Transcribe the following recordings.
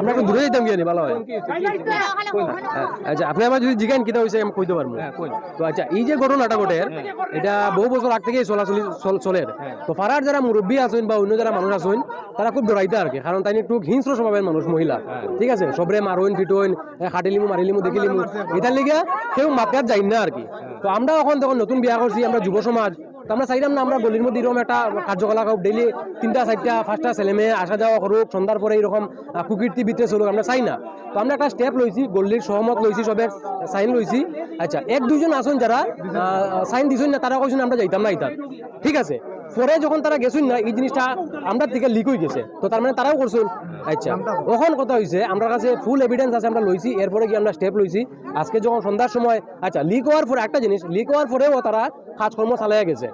আমরা এখন দূরে যেতাম গিয়ে ভালো হয়। আচ্ছা আপনি আমার যদি জিজ্ঞান কিতা হয়েছে আমি কইতে পারবো। তো আচ্ছা এই যে ঘটনাটা ঘটে এটা বহু বছর আগ থেকেই চলাচলি চলের। তো পাড়ার যারা মুরব্বী আছেন বা অন্য যারা মানুষ আছেন তারা খুব ডরাইতে আর কি, কারণ তাই একটু হিংস্র স্বভাবের মানুষ মহিলা, ঠিক আছে, সবরে মারোইন ফিটোইন খাটিলিমু মারিলিমু দেখিলিমু এটার লিগে কেউ মাথার যাই না আর কি। তো আমরা এখন তখন নতুন বিয়া করছি, আমরা যুব সমাজ, তো আমরা চাইলাম না আমরা গলির মধ্যে এরকম একটা কার্যকলাপ হোক, ডেইলি 3টা 4টা 5টা ছেলে মেয়ে আসা যাওয়া করুক, সন্ধ্যার পরে এরকম কুকীর্তি ভিতরে চলুক, আমরা চাই না। তো আমরা একটা স্টেপ লইছি, গলির সহমত লইছি, সবের সাইন লইছি। আচ্ছা 1-2 জন আসুন যারা সাইন দিছেন না তারা কইছেন আমরা যাইতাম না ইতার, ঠিক আছে। পরে যখন তারা গেছেন না এই জিনিসটা আমরা থেকে লিক হয়ে গেছে, তো তার মানে তারাও করছেন। আচ্ছা তখন কথা হয়েছে আমার কাছে ফুল এভিডেন্স আছে, আমরা লইছি, এরপরে কি আমরা স্টেপ লইছি। আজকে যখন সন্ধ্যার সময় আচ্ছা লিক হওয়ার পরে একটা জিনিস, লিক হওয়ার পরেও তারা কাজকর্ম চালাইয়া গেছে।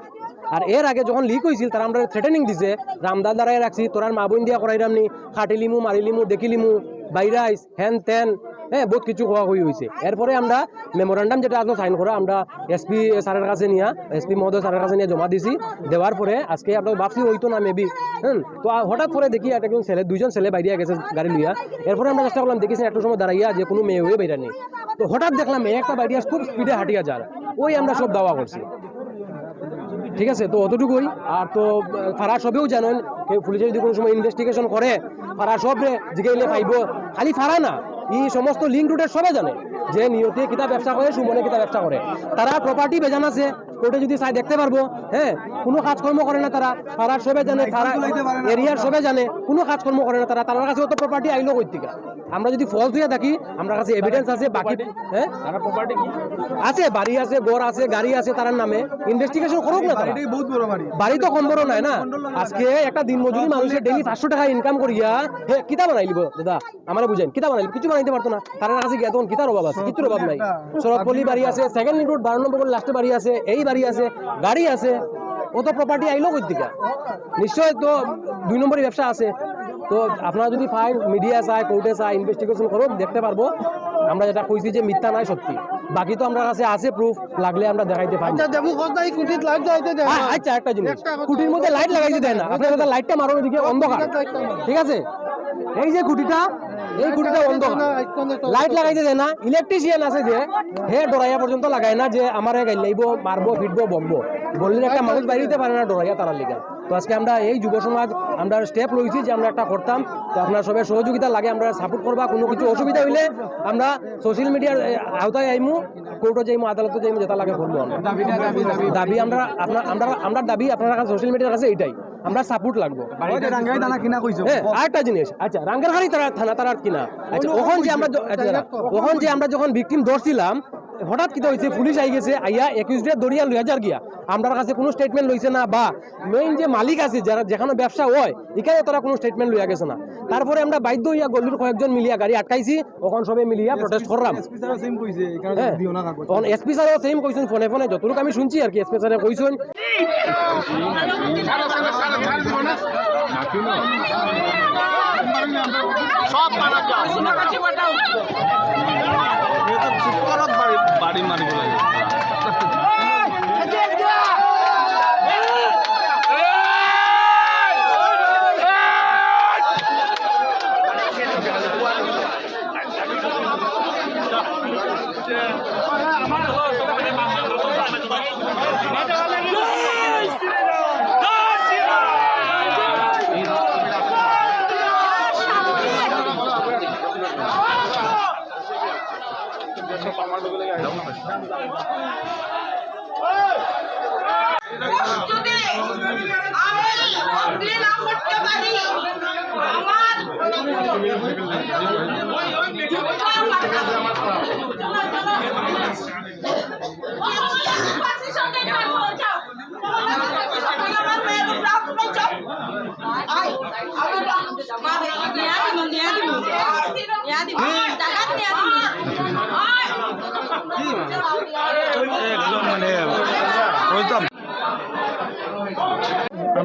আর এর আগে যখন লিক হয়েছিল তারা আমরা থ্রেটেনিং দিছে, রামদার দ্বারাই রাখছি, তোরার মা বোন দিয়া করাইরামনি, খাটিলিমু মারিলিমু দেখিলিমু বাইরে আইস হ্যান ত্যান, হ্যাঁ বহুত কিছু হওয়া হয়েছে। এরপরে আমরা মেমোরান্ডাম যেটা আসলো সাইন করা আমরা এসপি স্যারের কাছে নিয়ে, এসপি মহোদয় স্যারের কাছে নিয়ে জমা দিছি। দেওয়ার পরে আজকে আপনার ভাবছি হইতো না মেবি, তো হঠাৎ করে দেখি একটা ছেলে 2জন ছেলে বাইরে গেছে গাড়ি লইয়া। এরপরে আমরা চেষ্টা করলাম, দেখেছি একটু সময় দাঁড়াইয়া যে কোনো মেয়ে হয়ে বাইরে নেই। তো হঠাৎ দেখলাম মেয়ে একটা বাইরে খুব স্পিডে হাঁটিয়া যার, ওই আমরা সব দাওয়া করছি, ঠিক আছে। তো অতটুকুই। আর তো ফারা সবেও জানেন, পুলিশে যদি কোনো সময় ইনভেস্টিগেশন করে ফারা সবরে জিগাইলে পাইব, খালি ফারা না এই সমস্ত লিঙ্ক রুটের সবাই জানে যে নিয়তে কিতা ব্যবসা করে, সুমনে কিতা ব্যবসা করে। তারা প্রপার্টি বেজান আছে, কোর্টে যদি চাই দেখতে পারবো, হ্যাঁ কোনো কাজকর্ম করে না তারা, ফারার সবে জানে, ফারা এরিয়ার সবে জানে, কোনো কাজকর্ম করে না তারা। তার কাছে অত প্রপার্টি আইলো কই থেকে? আমরা যদি ফলস হয়ে থাকি, আমার কাছে এভিডেন্স আছে, বাকি হ্যাঁ আছে, বাড়ি আছে, ঘর আছে, গাড়ি আছে তার নামে, ইনভেস্টিগেশন করুক না তারা। বাড়ি তো কম বড় নাই না। আজকে একটা দিনমজুরি মানুষের ডেইলি 500 টাকা ইনকাম করিয়া হ্যাঁ কিতা বানাই লিব দাদা, আমার বুঝেন কিতা বানাই কিছু বানাইতে পারতো না। তার কাছে গিয়া তখন কিতার অভাব আছে? কিছুর অভাব নাই। সরবপল্লী বাড়ি আছে, 2nd লিঙ্ক রোড 12 নম্বর করে লাস্টে বাড়ি আছে, এই বাড়ি আছে, গাড়ি আছে, কত প্রপার্টি আইলো কই থেকে? নিশ্চয় তো 2 নম্বরই ব্যবসা আছে। তো আপনারা যদি ফাইন মিডিয়া চায়, কোর্টে চায়, ইনভেস্টিগেশন করুক, দেখতে পারবো আমরা যেটা কইছি যে মিথ্যা নয় সত্যি। বাকি তো আমরা কাছে আছে প্রুফ, লাগলে আমরা দেখাইতে পারি। আচ্ছা একটা জিনিস, কুটির মধ্যে লাইট লাগাইতে দেয় না, আপনার লাইটটা মারানোর দিকে অন্ধকার, ঠিক আছে। এই যে কুটিটা, এই কুটিটা অন্ধকার, লাইট লাগাইতে দেয় না। ইলেকট্রিশিয়ান আছে যে হে ডরাইয়া পর্যন্ত লাগায় না যে আমার গাইল লাইব মারবো ফিটবো বমবো, বললে একটা মানুষ বাইরে পারে না ডরাইয়া তারার লিগা। তো আজকে আমরা এই যুব সমাজ আমরা স্টেপ লইছি যে আমরা একটা করতাম। তো আপনার সবাই সহযোগিতা লাগে, আমরা সাপোর্ট করবা। কোনো কিছু অসুবিধা হইলে আমরা সোশ্যাল মিডিয়ার আওতায় আইমু, কোর্টে যাইমু, আদালতে যাইমু, যেটা লাগে করবো। দাবি আমরা আমরা দাবি আপনার কাছে সোশ্যাল মিডিয়ার কাছে এইটাই, আমরা সাপোর্ট লাগবো। আরেকটা জিনিস, আচ্ছা রাঙ্গারহাড়ি থানা তারার কিনা, আচ্ছা ওখান যে আমরা যখন ভিকটিম ধরছিলাম হঠাৎ কিটা হয়েছে, পুলিশ আই গেছে, আইয়া 21 ডে দরিয়া 2000 গিয়া আমার কাছে কোনো স্টেটমেন্ট লইছে না, বা মেইন যে মালিক আছে যারা যেখানে ব্যবসা হয় এখানে তারা কোনো স্টেটমেন্ট লইয়া গেছে না। তারপরে আমরা বাধ্য হইয়া গলির কয়েকজন মিলিয়া গাড়ি আটকাইছি, ওখান সবে মিলিয়া প্রটেস্ট করলাম। এসপি স্যারও সেম কইছেন ফোনে ফোনে, যতটুকু আমি শুনছি আর কি এসপি স্যারে কইছেন। বাড়ি মারি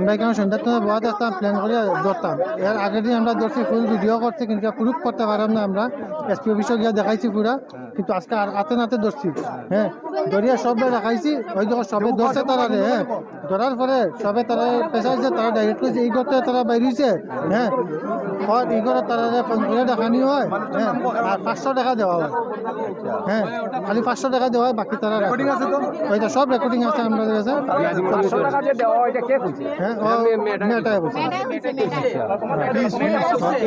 আমরা এখানে সন্ধ্যার সময় বহাত আসতাম প্ল্যান করে ধরতাম। এর আগের দিন আমরা ধরছি, ফুল ভিডিও করছি, কিন্তু প্রুফ করতে পারলাম না। আমরা এসপি অফিসে গিয়ে দেখাইছি পুরা, কিন্তু আজকে আর হাতে নাতে ধরছি। হ্যাঁ, ধরিয়া সবে দেখাইছি, ওই যখন সবে ধরছে তারা রে, হ্যাঁ, ধরার পরে সবে তারা পেশাইছে, তারা ডাইরেক্ট করেছে এই করতে তারা বাইরেছে। হ্যাঁ, এই করে তারা ফোন করে দেখানি হয়। হ্যাঁ, আর 500 টাকা দেওয়া হয়। হ্যাঁ, খালি 500 টাকা দেওয়া হয়, বাকি তারা রেকর্ডিং আছে তো, ওইটা সব রেকর্ডিং আছে আমাদের কাছে। হ্যাঁ, মেয়েটাই বলছে।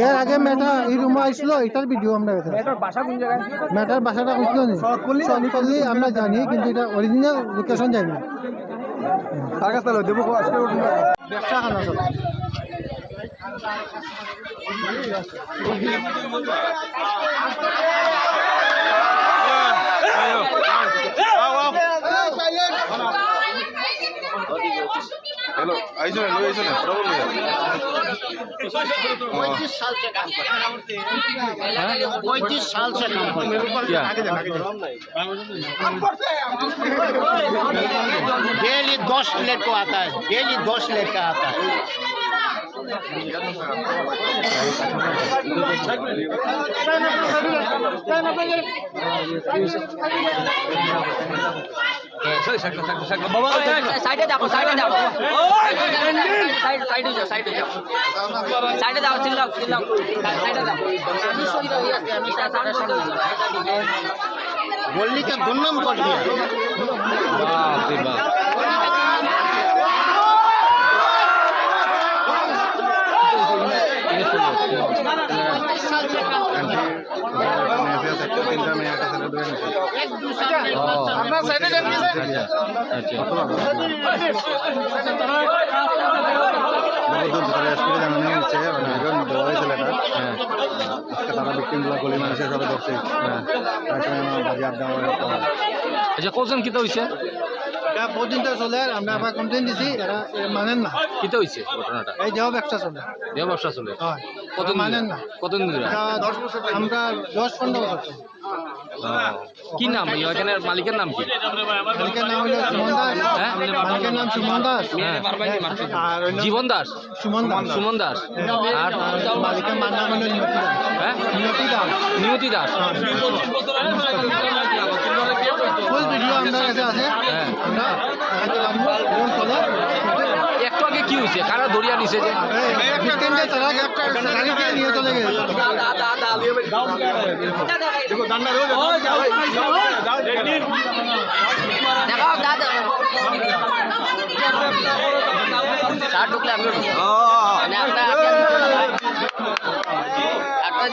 এর আগে মেয়েটা এই রুমে আসছিল, এটার ভিডিও আমরা মেয়েটার বাসাটা বুঝলো নি, সবকলি আমরা জানি, কিন্তু এটা অরিজিনাল লোকেশন জানি না। ব্যবসা কেন চলে? हेलो आइसो ना लो आइसो ना प्रॉब्लम नहीं 35 साल से काम कर रहा हूं। 35 साल से काम कर रहा हूं। डेली 10 प्लेट को आता है, डेली 10 प्लेट का आता है। সাইডে যাবো সাইডে যাও সাইডে যাও চিল্লাও চিল্লাও সাইডে যাও गोली का दुर्नाम कर दिया। আচ্ছা কজন কিতা হইছে? এটা বহুদিন তো চলে, আমরা আবার কমপ্লেন দিছি, এরা মানেন না। কিতা হইছে ঘটনাটা? এই দেহ ব্যবসা চলে। দেহ ব্যবসা চলে হয়, কতদিন মানেন না। কতদিন ধরে? আমরা 10-15 বছর। কি নাম এখানের মালিকের নাম কি? মালিকের নাম হলো সুমন দাস। হ্যাঁ? মালিকের নাম সুমন দাস। হ্যাঁ। আর হলো জীবন দাস, সুমন দাস। সুমন দাস আর মালিকের মার নাম হলো নিয়তি দাস। হ্যাঁ নিয়তি দাস। নিয়তি দাস। ফুল ভিডিও আমাদের কাছে আছে। হ্যাঁ। আমরা দেখাতে পারবো কোন চলে। একটু আগে কি হয়েছে? কারা দরিয়া নিছে যে? বিকেন্ডে তারা গাড়ি থেকে নিয়ে চলে গেছে। দেখাও দাদা চার ঢুকলে আমি মানে আপনার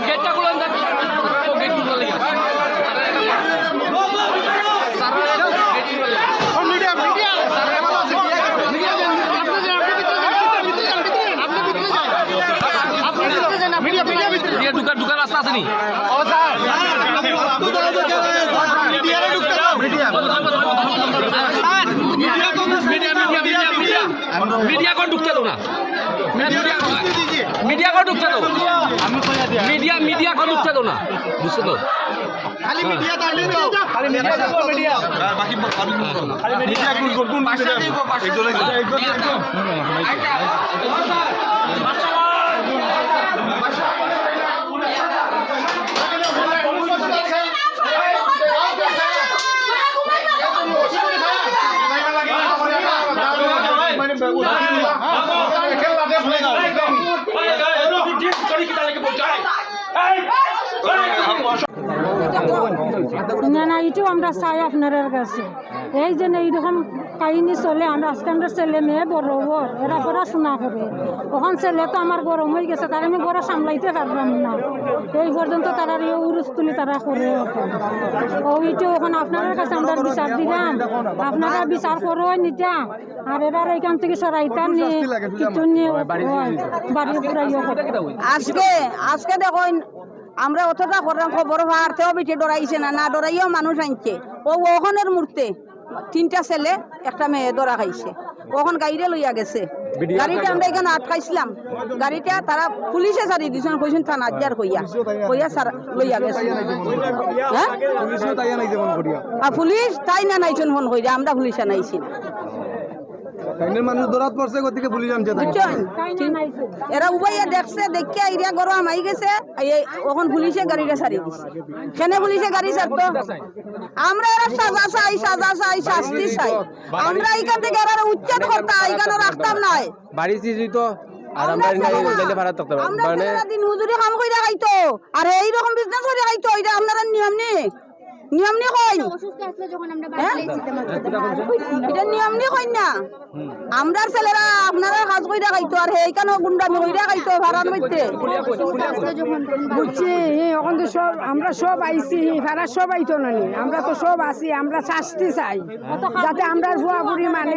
গেটটা খুলে মিডিয়া কো ঢুকতে দাও না মিডিয়া কো ঢুকতে দাও মিডিয়া কো ঢুকতে দাও না বুঝছো তো খালি মিডিয়া দাঁড়িয়ে দাও খালি মিডিয়া দাও মিডিয়া বাকি খালি মিডিয়া কোন একজন না না এটাও আমরা চাই আপনার কাছে এই যে এইরকম কাহিনী চলে আমরা আজকে আমরা ছেলে মেয়ে বড় এরা পড়াশোনা করে ওখান ছেলে তো আমার গরম হয়ে গেছে তার আমি বড় সামলাইতে পারলাম না এই পর্যন্ত তারা উরুস তুলি তারা করে ওইটা ওখানে আপনার কাছে আমরা বিচার দিলাম আপনারা বিচার করো নিটা আর এরা এইখান থেকে সরাইতাম নিয়ে কিছু নিয়ে বাড়ি পুরাইও আজকে দেখো আমরা অতটা করলাম খবর ভারতেও বেটে ডরাইছে না ডরাইও মানুষ আনছে ওখানের মূর্তে 3টা ছেলে একটা মেয়ে ধরা খাইছে ওখান গাড়িটা লইয়া গেছে গাড়িটা আমরা এখানে আটকাইছিলাম গাড়িটা তারা পুলিশে ছাড়ি দিয়েছেন কইছেন থানা আজ্জার হইয়া লইয়া গেছে হ্যাঁ পুলিশ তাই না নাইছেন ফোন কইরা আমরা পুলিশে নাইছি মানুষ দৌড়াত পড়ছে গতিকে পুলিশ আনছে এরা উবাইয়া দেখছে দেখে এরিয়া গরম আই গেছে ওখান পুলিশে গাড়িটা ছাড়ি দিছে কেনে পুলিশে গাড়ি ছাড়তো আমরা এরা সাজা চাই শাস্তি চাই আমরা এখান থেকে এরা উচ্ছেদ করতাম এখানে রাখতাম নাই বাড়ি তো আর আমরা দিলে ভাড়া থাকতে পারবো মানে দিন মজুরি কাম কইরা খাইতো আর এই রকম বিজনেস করে খাইতো এটা আপনারা নিয়ম নি কই এটা নিয়ম নি কই না আমরা ছেলেরা আপনারা কাজ কইরা খাইতো আর এইখানে গুন্ডামি কইরা খাইতো ভাড়ার মধ্যে বুঝছি এখন তো সব আমরা সব আইছি ভাড়া সব আইতো না আমরা তো সব আছি আমরা শাস্তি চাই যাতে আমরা ভুয়া বুড়ি মানে